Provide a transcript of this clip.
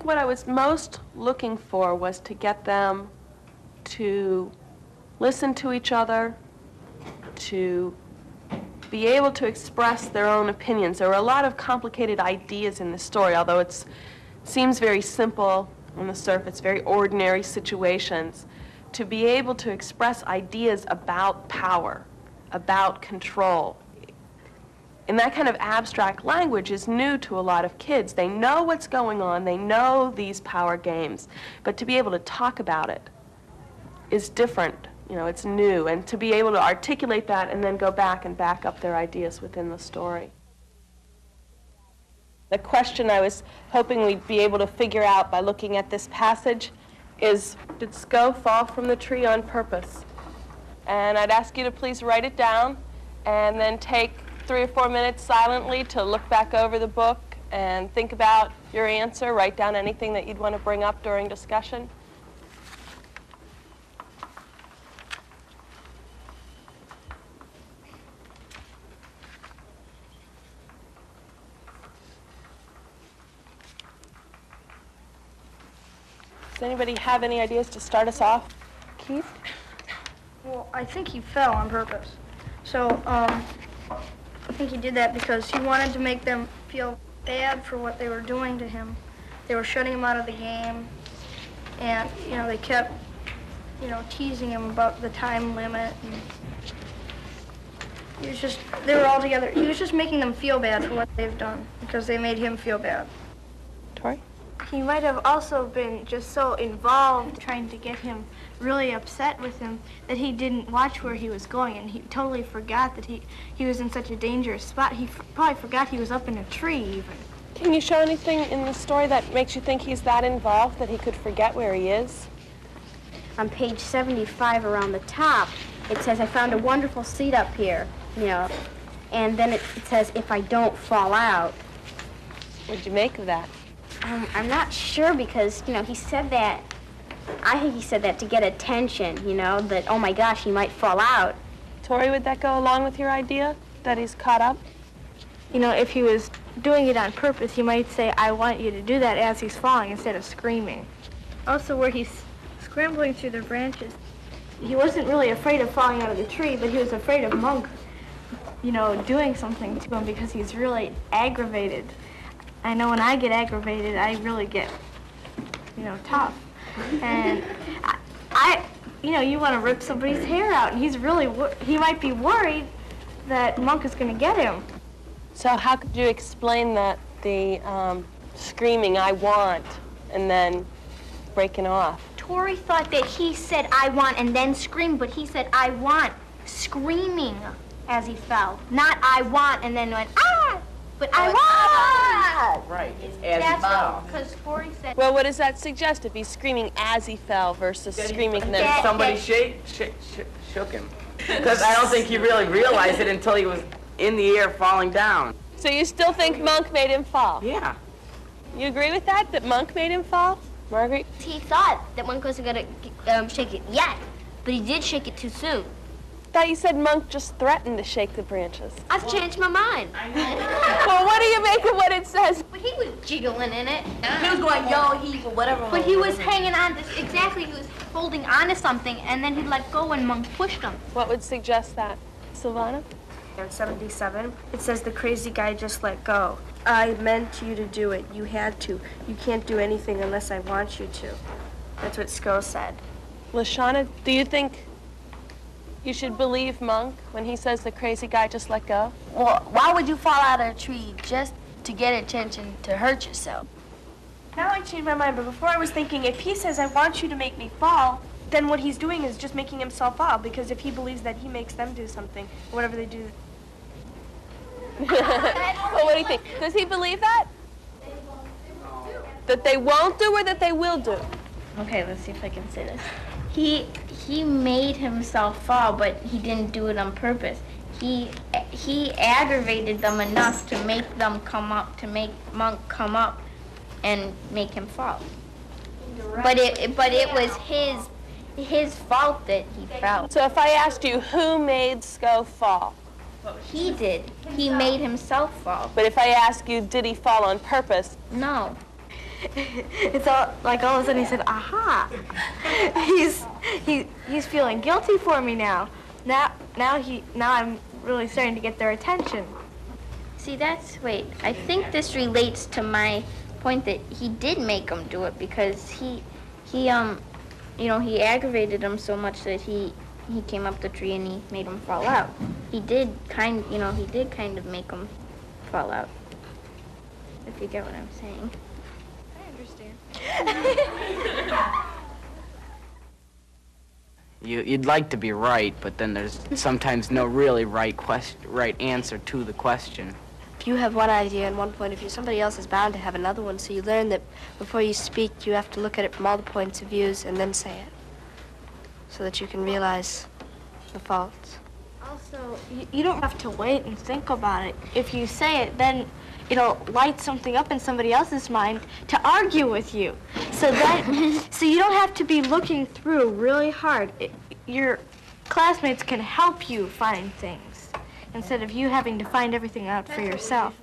think what I was most looking for was to get them to listen to each other, to be able to express their own opinions. There were a lot of complicated ideas in the story, although it seems very simple on the surface, very ordinary situations. To be able to express ideas about power, about control, and that kind of abstract language is new to a lot of kids. They know what's going on, they know these power games, but to be able to talk about it is different. You know, it's new, and to be able to articulate that and then go back and back up their ideas within the story. The question I was hoping we'd be able to figure out by looking at this passage is, did Sko fall from the tree on purpose? And I'd ask you to please write it down and then take 3 or 4 minutes silently to look back over the book and think about your answer. Write down anything that you'd want to bring up during discussion. Does anybody have any ideas to start us off? Keith? Well, I think he fell on purpose. So, I think he did that because he wanted to make them feel bad for what they were doing to him. They were shutting him out of the game, and, you know, they kept, you know, teasing him about the time limit. And he was just, they were all together. He was just making them feel bad for what they've done because they made him feel bad. Tori? He might have also been just so involved trying to get him really upset with him that he didn't watch where he was going, and he totally forgot that he was in such a dangerous spot. He probably forgot he was up in a tree even. Can you show anything in the story that makes you think he's that involved that he could forget where he is? On page 75 around the top, it says, I found a wonderful seat up here, you know, and then it says, if I don't fall out. What'd you make of that? I'm not sure because, you know, he said that, I think he said that to get attention, you know, that, oh my gosh, he might fall out. Tori, would that go along with your idea, that he's caught up? You know, if he was doing it on purpose, he might say, I want you to do that as he's falling instead of screaming. Also, where he's scrambling through the branches, he wasn't really afraid of falling out of the tree, but he was afraid of Monk, you know, doing something to him because he's really aggravated. I know when I get aggravated, I really get, you know, tough. And you know, you want to rip somebody's hair out, and he's really, he might be worried that Monk is going to get him. So how could you explain that, the screaming, I want, and then breaking off? Tori thought that he said, I want, and then screamed, but he said, I want, screaming as he fell. Not I want, and then went, ah! But I want! Right, it's as he fell. Because Tori said... Well, what does that suggest if he's screaming as he fell versus screaming then? Then somebody shook him. Because I don't think he really realized it until he was in the air falling down. So you still think Monk made him fall? Yeah. You agree with that Monk made him fall? Marguerite? He thought that Monk wasn't going to shake it yet, but he did shake it too soon. I thought you said Monk just threatened to shake the branches. I've changed my mind. Well, what do you make of what it says? But he was jiggling in it. He was going, yo, heave, or whatever. But he was hanging on to, exactly, he was holding on to something, and then he let go when Monk pushed him. What would suggest that? Silvana? In 77, it says the crazy guy just let go. I meant you to do it. You had to. You can't do anything unless I want you to. That's what Sko said. Lashana, do you think you should believe Monk when he says the crazy guy just let go? Well, why would you fall out of a tree just to get attention to hurt yourself? Now I changed my mind, but before I was thinking, if he says, I want you to make me fall, then what he's doing is just making himself fall, because if he believes that he makes them do something, whatever they do. Well, what do you think? Does he believe that? That they won't do or that they will do? Okay, let's see if I can say this. He made himself fall, but he didn't do it on purpose. He aggravated them enough to make them come up, to make Monk come up and make him fall. But it was his fault that he fell. So if I asked you, who made Sko fall? He did. He made himself fall. But if I ask you, did he fall on purpose? No. it's all like all of a sudden he said, aha. He's feeling guilty for me now. Now I'm really starting to get their attention. See, wait, I think this relates to my point that he did make him do it because he aggravated him so much that he came up the tree and he made him fall out. He did kind of make him fall out. If you get what I'm saying. I understand. You'd like to be right, but then there's sometimes no really right answer to the question. If you have one idea and one point of view, somebody else is bound to have another one, so you learn that before you speak, you have to look at it from all the points of views and then say it, so that you can realize the faults. Also, you don't have to wait and think about it. If you say it, then it'll light something up in somebody else's mind to argue with you. So you don't have to be looking through really hard. Your classmates can help you find things instead of you having to find everything out for yourself.